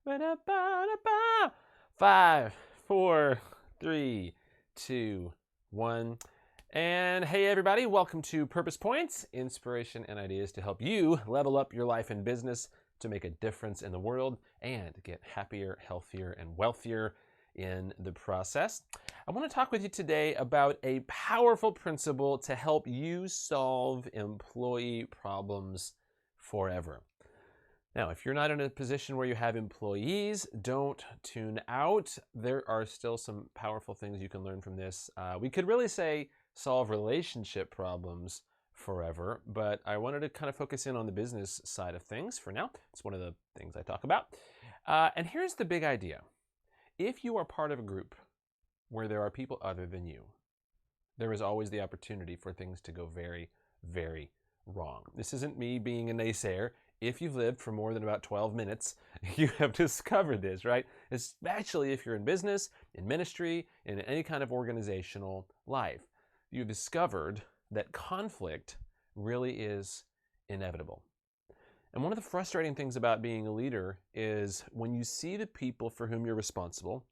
Ba-da-ba-da-ba. 5, 4, 3, 2, 1. And hey, everybody, welcome to Purpose Points, inspiration and ideas to help you level up your life and business to make a difference in the world and get happier, healthier, and wealthier in the process. I want to talk with you today about a powerful principle to help you solve employee problems forever. Now, if you're not in a position where you have employees, don't tune out. There are still some powerful things you can learn from this. We could really say solve relationship problems forever, but I wanted to kind of focus in on the business side of things for now. It's one of the things I talk about. And here's the big idea. If you are part of a group where there are people other than you, there is always the opportunity for things to go very, very wrong. This isn't me being a naysayer. If you've lived for more than about 12 minutes, you have discovered this, right? Especially if you're in business, in ministry, in any kind of organizational life. You've discovered that conflict really is inevitable. And one of the frustrating things about being a leader is when you see the people for whom you're responsible,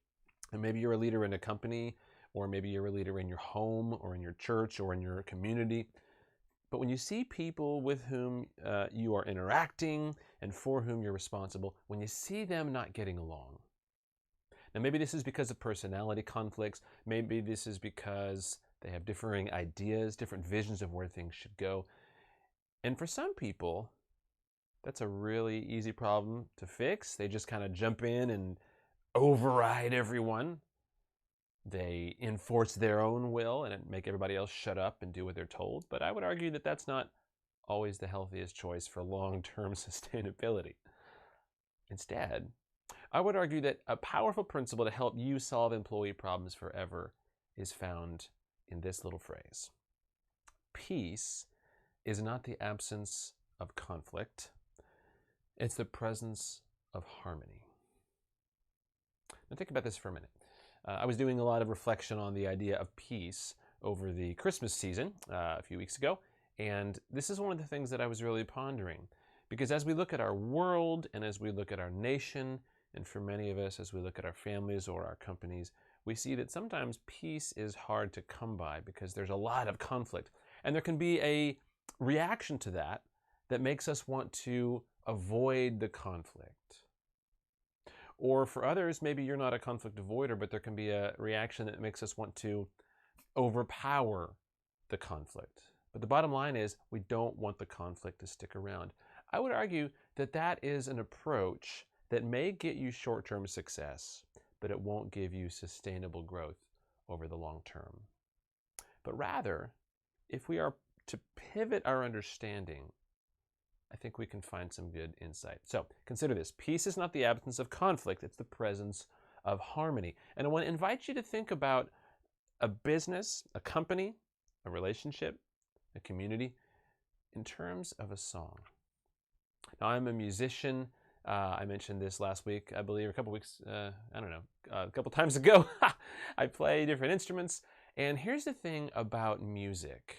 and maybe you're a leader in a company, or maybe you're a leader in your home, or in your church, or in your community, but when you see people with whom you are interacting and for whom you're responsible, when you see them not getting along. Now, maybe this is because of personality conflicts. Maybe this is because they have differing ideas, different visions of where things should go. And for some people, that's a really easy problem to fix. They just kind of jump in and override everyone. They enforce their own will and make everybody else shut up and do what they're told. But I would argue that that's not always the healthiest choice for long-term sustainability. Instead, I would argue that a powerful principle to help you solve employee problems forever is found in this little phrase. Peace is not the absence of conflict. It's the presence of harmony. Now think about this for a minute. I was doing a lot of reflection on the idea of peace over the Christmas season a few weeks ago, and this is one of the things that I was really pondering. Because as we look at our world and as we look at our nation, and for many of us as we look at our families or our companies, we see that sometimes peace is hard to come by because there's a lot of conflict. And there can be a reaction to that that makes us want to avoid the conflict. Or for others, maybe you're not a conflict avoider, but there can be a reaction that makes us want to overpower the conflict. But the bottom line is we don't want the conflict to stick around. I would argue that that is an approach that may get you short-term success, but it won't give you sustainable growth over the long term. But rather, if we are to pivot our understanding, I think we can find some good insight. So consider this. Peace is not the absence of conflict. It's the presence of harmony. And I want to invite you to think about a business, a company, a relationship, a community in terms of a song. Now, I'm a musician. I mentioned this last week, I believe, a couple times ago. I play different instruments. And here's the thing about music.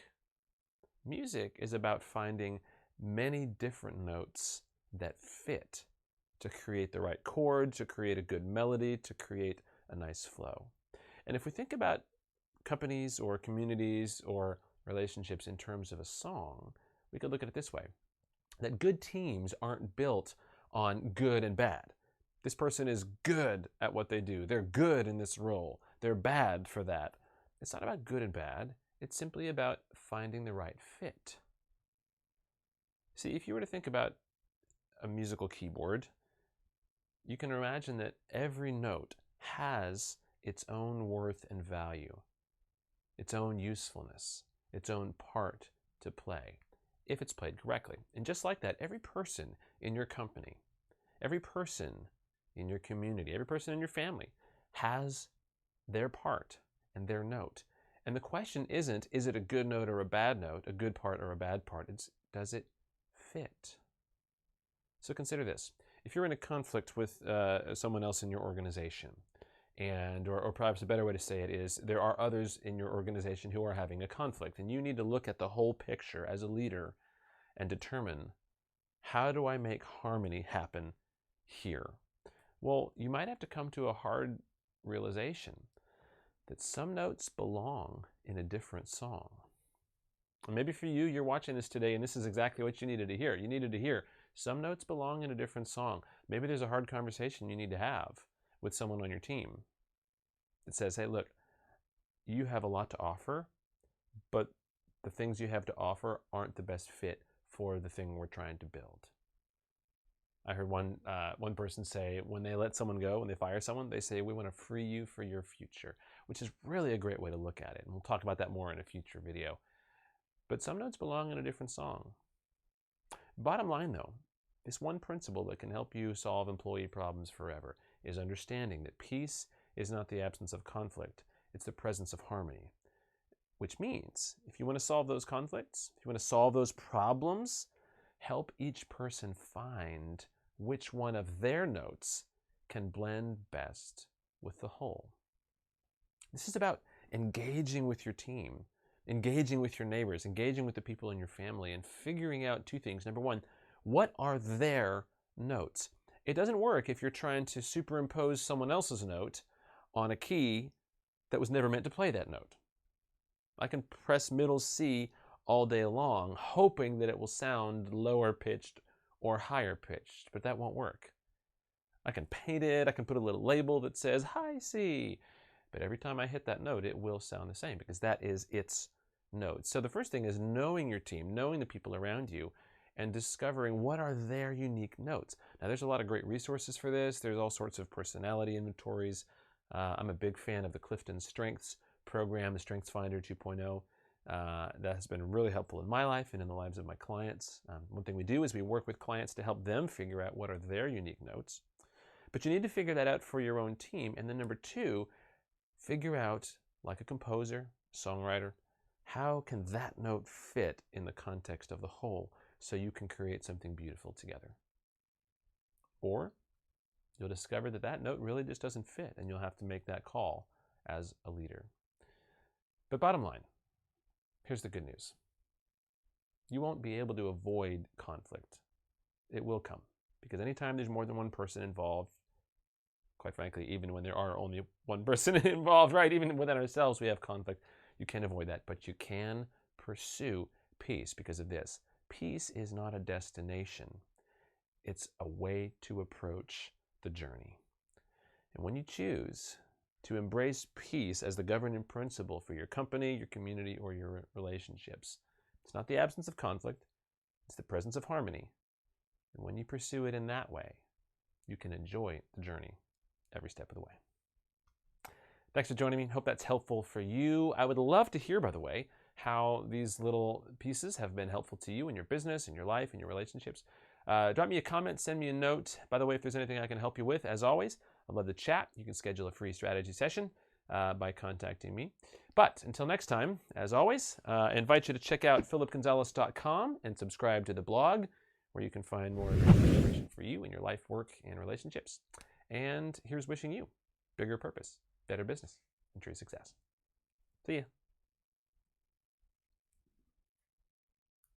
Music is about finding many different notes that fit to create the right chord, to create a good melody, to create a nice flow. And if we think about companies or communities or relationships in terms of a song, we could look at it this way, that good teams aren't built on good and bad. This person is good at what they do. They're good in this role. They're bad for that. It's not about good and bad. It's simply about finding the right fit. See, if you were to think about a musical keyboard, you can imagine that every note has its own worth and value, its own usefulness, its own part to play, if it's played correctly. And just like that, every person in your company, every person in your community, every person in your family has their part and their note. And the question isn't, is it a good note or a bad note, a good part or a bad part? It's, does it fit? So consider this. If you're in a conflict with someone else in your organization, or perhaps a better way to say it is, there are others in your organization who are having a conflict, and you need to look at the whole picture as a leader and determine, how do I make harmony happen here? Well, you might have to come to a hard realization that some notes belong in a different song. And maybe for you, you're watching this today and this is exactly what you needed to hear. You needed to hear some notes belong in a different song. Maybe there's a hard conversation you need to have with someone on your team that says, hey, look, you have a lot to offer, but the things you have to offer aren't the best fit for the thing we're trying to build. I heard one person say when they let someone go, when they fire someone, they say, we want to free you for your future, which is really a great way to look at it. And we'll talk about that more in a future video. But some notes belong in a different song. Bottom line though, this one principle that can help you solve employee problems forever is understanding that peace is not the absence of conflict, it's the presence of harmony. Which means, if you want to solve those conflicts, if you want to solve those problems, help each person find which one of their notes can blend best with the whole. This is about engaging with your team, engaging with your neighbors, engaging with the people in your family, and figuring out two things. Number one, what are their notes? It doesn't work if you're trying to superimpose someone else's note on a key that was never meant to play that note. I can press middle C all day long, hoping that it will sound lower pitched or higher pitched, but that won't work. I can paint it, I can put a little label that says high C, but every time I hit that note, it will sound the same because that is its note. So the first thing is knowing your team, knowing the people around you, and discovering what are their unique notes. Now, there's a lot of great resources for this. There's all sorts of personality inventories. I'm a big fan of the Clifton Strengths program, the Strengths Finder 2.0. That has been really helpful in my life and in the lives of my clients. One thing we do is we work with clients to help them figure out what are their unique notes. But you need to figure that out for your own team. And then number two, figure out, like a composer, songwriter, how can that note fit in the context of the whole so you can create something beautiful together. Or you'll discover that that note really just doesn't fit and you'll have to make that call as a leader. But bottom line, here's the good news. You won't be able to avoid conflict. It will come because anytime there's more than one person involved, quite frankly, even when there are only one person involved, right? Even within ourselves, we have conflict. You can't avoid that, but you can pursue peace because of this. Peace is not a destination. It's a way to approach the journey. And when you choose to embrace peace as the governing principle for your company, your community, or your relationships, it's not the absence of conflict, it's the presence of harmony. And when you pursue it in that way, you can enjoy the journey every step of the way. Thanks for joining me. Hope that's helpful for you. I would love to hear, by the way, how these little pieces have been helpful to you in your business, in your life, in your relationships. Drop me a comment, send me a note. By the way, if there's anything I can help you with, as always, I'd love to chat. You can schedule a free strategy session by contacting me. But until next time, as always, I invite you to check out philipgonzalez.com and subscribe to the blog where you can find more information for you in your life, work, and relationships. And here's wishing you bigger purpose, better business, and true success. See ya.